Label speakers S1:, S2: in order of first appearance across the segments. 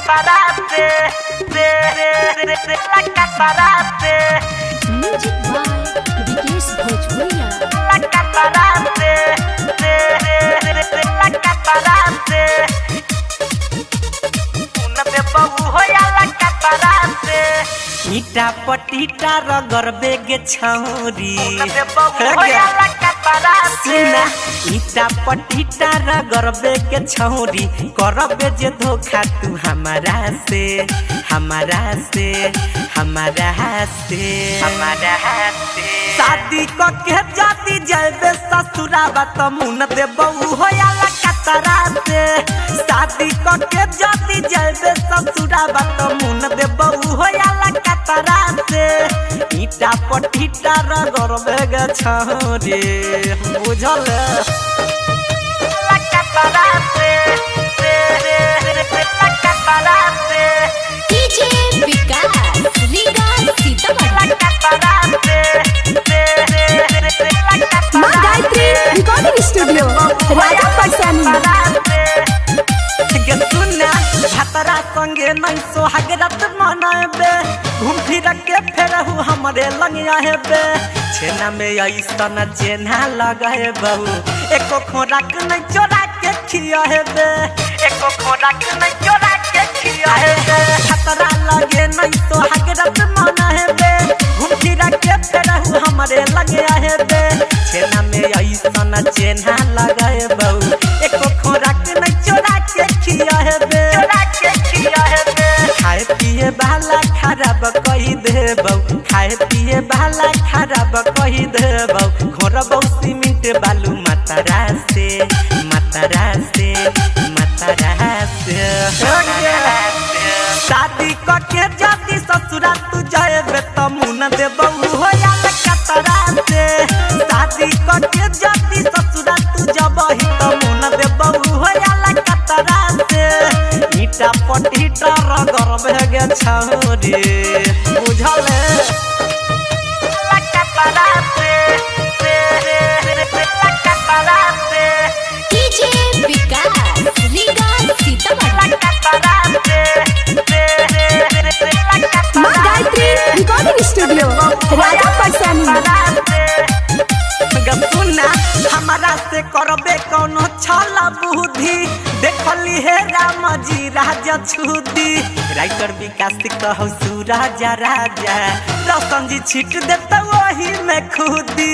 S1: caparate, la caparate.
S2: Music by Vikesh Bhojpuria.
S1: La caparate, la caparate. Una de बहु होया la caparate.
S3: ईटा पटीटा रगर बेगे छौरी
S1: Una de बहु होया la caparate.
S3: सुना ईटा पटीटा रगर बेगे छौरी करबे जे धोखा तू हमारा से हमारा से हमारा से हमारा से शादी क के जाती जाबे ससुराबा त मुन दे बहु होया ला कतरा से शादी क के जाती जाबे ससुराबा त मुन दे बहु होया ला कतरा से ईटा पटीटा रगर बेगे छौरी बुझल
S1: La caparate, la caparate.
S2: DJ Vikas Riga Sitamarhi.
S1: La caparate, la caparate.
S2: माँ गायत्री रिकॉर्डिंग स्टूडियो राजा परसानी।
S3: के सुना भतरा संगे नहीं सोहागरत मनाबे घूम फिर के फेरहु हमरे लंगिया हेबे छेना में ऐसन जेना लगे बहु एको खोराक नहीं चोरा के खिया हेबे
S1: एको खोराक नहीं चोरा के खिया हेबे
S3: भतरा लगे नहीं सोहागरत मनाबे घूम फिर के फेरहु हमरे लंगिया हेबे छेना में ऐसन जेना लगे बहु एको खोराक नहीं चोरा के खिया हेबे
S1: चोरा के खिया हेबे
S3: खाए पिए वाला खराब कही देबौ खाए पिए वाला खराब कही देबौ घर बौसी मिट बालू मातारा से मातारा से मातारा से शादी क के जाती ससुरा तू जाबे त मुन देबौ होया कतरा से शादी क के जाती ससुरा तू जबही त मुन देबौ होया कतरा से ईटा पटीटा रगर बेगे छौरी बुझल
S1: La caparate, la caparate.
S2: DJ Vikas Riga Sitamarhi.
S1: La caparate, la
S2: माँ गायत्री रिकॉर्डिंग स्टूडियो राजा परसानी।
S3: सुना हमारा से करबे कोनो छला बुद्धि देखली हे राम जी राजा छुदी राइटर विकास कहौ सूराजा राजा रौशन जी छिट देता वही में खुदी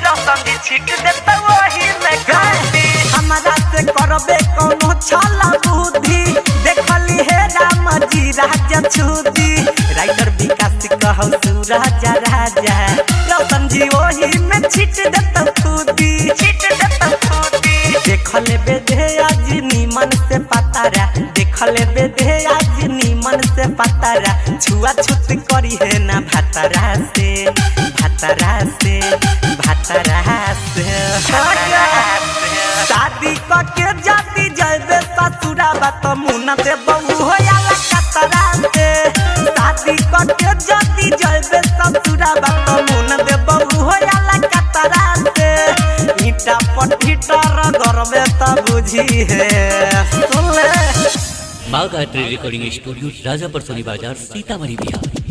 S1: रौशन जी छिट देता वही में खुदी
S3: हमारा से करबे कोनो छला बुद्धि देखली हे राम जी राजा छुदी राइटर विकास कहौ सूराजा राजा रौशन जी वही में छिट देता खुदी
S1: छिट देता खुदी
S3: देखले बेधे आज नीमन से पतारा देखले बेधे आज नीमन से पतारा छुआ छूत करी है ना भतरा से भतरा से भतरा से शादी क के जाती जाबे ससुराबा त मुन दे बहु होया कतरा से शादी क के जाती जाबे ससुराबा त मुन दे बहु होया कतरा से ईटा पटीटा रगर में त बुझी है सुन ले
S4: माँ गायत्री रिकॉर्डिंग स्टूडियो राजापुर सोनी बाजार सीतामढ़ी बिहार।